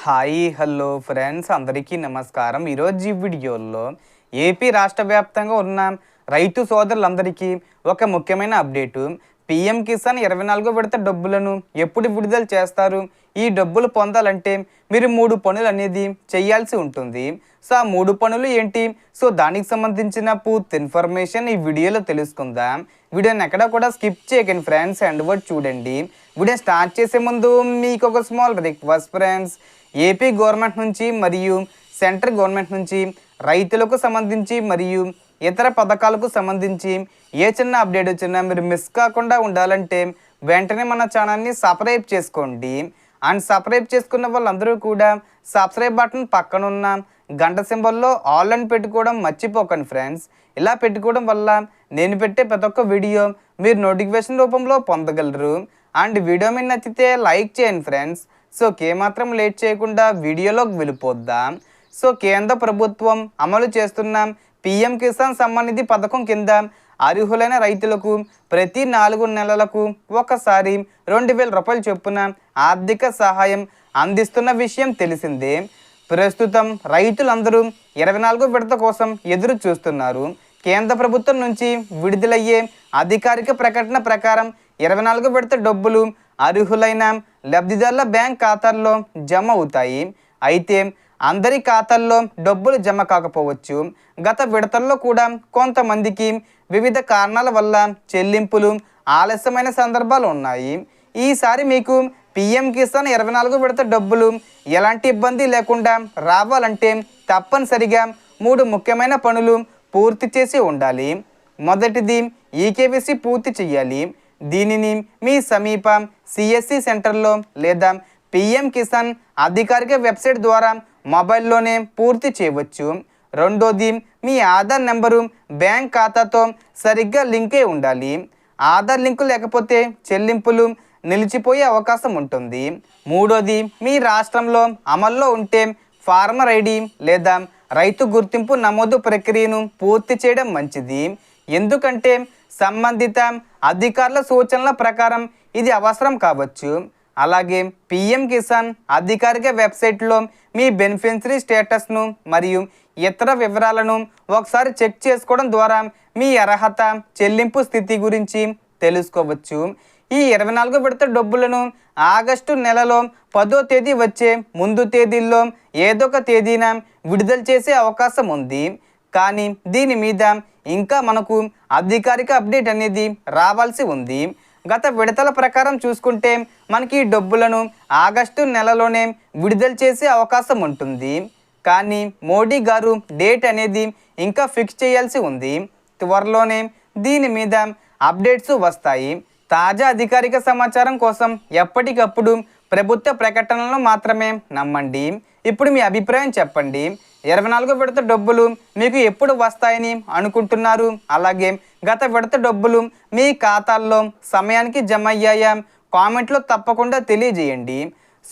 Hi hello friends అందరికీ నమస్కారం. ఈరోజు ఈ వీడియోలో ఏపీ రాష్ట్ర వ్యాప్తంగా ఉన్న రైతు సోదరులందరికీ ఒక ముఖ్యమైన అప్డేటు. పీఎం కిసాన్ 24వ విడత డబ్బులను ఎప్పుడు విడుదల చేస్తారు? ఈ డబ్బులు పొందాలంటే మీరు 3 పనులు అనేది చేయాల్సి ఉంటుంది. సో ఆ 3 పనులు ఏంటి? సో దానికి సంబంధించిన పూర్తి ఇన్ఫర్మేషన్ ఈ వీడియోలో తెలుసుకుందాం. వీడియోని ఎక్కడ కూడా స్కిప్ చేయకండి ఫ్రెండ్స్, అండ్ వర్డ్ చూడండి. వీడియో స్టార్ట్ చేసే ముందు మీకు ఒక small request friends. AP government నుంచి మరియు సెంట్రల్ గవర్నమెంట్ నుంచి రైతులకు సంబంధించి మరియు ఇతర పథకాలకు సంబంధించి ఏ చిన్న అప్డేట్ వచ్చినా మీరు మిస్ కాకుండా ఉండాలంటే వెంటనే మన ఛానల్ని సబ్స్క్రైబ్ చేసుకోండి. అండ్ సబ్స్క్రైబ్ చేసుకున్న వాళ్ళందరూ కూడా సబ్స్క్రైబ్ బటన్ పక్కనున్న గంట సింబల్లో ఆల్ అని పెట్టుకోవడం మర్చిపోకండి ఫ్రెండ్స్. ఇలా పెట్టుకోవడం వల్ల నేను పెట్టే ప్రతి ఒక్క వీడియో మీరు నోటిఫికేషన్ రూపంలో పొందగలరు. అండ్ వీడియో మీద నచ్చితే లైక్ చేయండి ఫ్రెండ్స్. సో మాత్రం లేట్ చేయకుండా వీడియోలోకి వెళ్ళిపోద్దాం. సో కేంద్ర ప్రభుత్వం అమలు చేస్తున్న పీఎం కిసాన్ సమ్మాన్ నిధి పథకం కింద అర్హులైన రైతులకు ప్రతి 4 నెలలకు ఒకసారి 2,000 రూపాయలు చొప్పున ఆర్థిక సహాయం అందిస్తున్న విషయం తెలిసిందే. ప్రస్తుతం రైతులందరూ 24వ విడత కోసం ఎదురు చూస్తున్నారు. కేంద్ర ప్రభుత్వం నుంచి విడుదలయ్యే అధికారిక ప్రకటన ప్రకారం 24వ విడత డబ్బులు అర్హులైన లబ్ధిదారుల బ్యాంక్ ఖాతాల్లో జమ అవుతాయి. అయితే అందరి ఖాతాల్లో డబ్బులు జమ కాకపోవచ్చు. గత విడతల్లో కూడా కొంతమందికి వివిధ కారణాల వల్ల చెల్లింపులు ఆలస్యమైన సందర్భాలు ఉన్నాయి. ఈసారి మీకు పీఎం కిసాన్ 24వ విడత డబ్బులు ఎలాంటి ఇబ్బంది లేకుండా రావాలంటే తప్పనిసరిగా 3 ముఖ్యమైన పనులు పూర్తి చేసి ఉండాలి. మొదటిది ఈకేవైసీ పూర్తి చేయాలి. దీనిని మీ సమీప సిఎస్సి సెంటర్లో లేదా పీఎం కిసాన్ అధికారిక వెబ్సైట్ ద్వారా మొబైల్లోనే పూర్తి చేయవచ్చు. రెండోది మీ ఆధార్ నెంబరు బ్యాంక్ ఖాతాతో సరిగ్గా లింక్ అయి ఉండాలి. ఆధార్ లింకు లేకపోతే చెల్లింపులు నిలిచిపోయే అవకాశం ఉంటుంది. మూడోది మీ రాష్ట్రంలో అమల్లో ఉంటే ఫార్మర్ ఐడి లేదా రైతు గుర్తింపు నమోదు ప్రక్రియను పూర్తి చేయడం మంచిది. ఎందుకంటే సంబంధిత అధికారుల సూచనల ప్రకారం ఇది అవసరం కావచ్చు. అలాగే పీఎం కిసాన్ అధికారిక వెబ్సైట్లో మీ బెనిఫిషరీ స్టేటస్ను మరియు ఇతర వివరాలను ఒకసారి చెక్ చేసుకోవడం ద్వారా మీ అర్హత, చెల్లింపు స్థితి గురించి తెలుసుకోవచ్చు. ఈ 24వ విడత డబ్బులను ఆగస్టు నెలలో 10వ తేదీ వచ్చే ముందు తేదీల్లో ఏదో ఒక తేదీన విడుదల చేసే అవకాశం ఉంది. కానీ దీని మీద ఇంకా మనకు అధికారిక అప్డేట్ అనేది రావాల్సి ఉంది. గత విడతల ప్రకారం చూసుకుంటే మనకి ఈ డబ్బులను ఆగస్టు నెలలోనే విడుదల చేసే అవకాశం ఉంటుంది. కానీ మోడీ గారు డేట్ అనేది ఇంకా ఫిక్స్ చేయాల్సి ఉంది. త్వరలోనే దీని మీద అప్డేట్స్ వస్తాయి. తాజా అధికారిక సమాచారం కోసం ఎప్పటికప్పుడు ప్రభుత్వ ప్రకటనలను మాత్రమే నమ్మండి. ఇప్పుడు మీ అభిప్రాయం చెప్పండి. 24వ విడత డబ్బులు మీకు ఎప్పుడు వస్తాయని అనుకుంటున్నారు? అలాగే గత విడత డబ్బులు మీ ఖాతాల్లో సమయానికి జమ అయ్యాయా? కామెంట్లో తప్పకుండా తెలియజేయండి.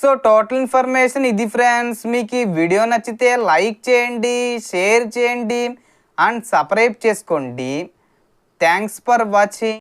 సో టోటల్ ఇన్ఫర్మేషన్ ఇది ఫ్రెండ్స్. మీకు ఈ వీడియో నచ్చితే లైక్ చేయండి, షేర్ చేయండి అండ్ సబ్స్క్రైబ్ చేసుకోండి. Thanks for watching.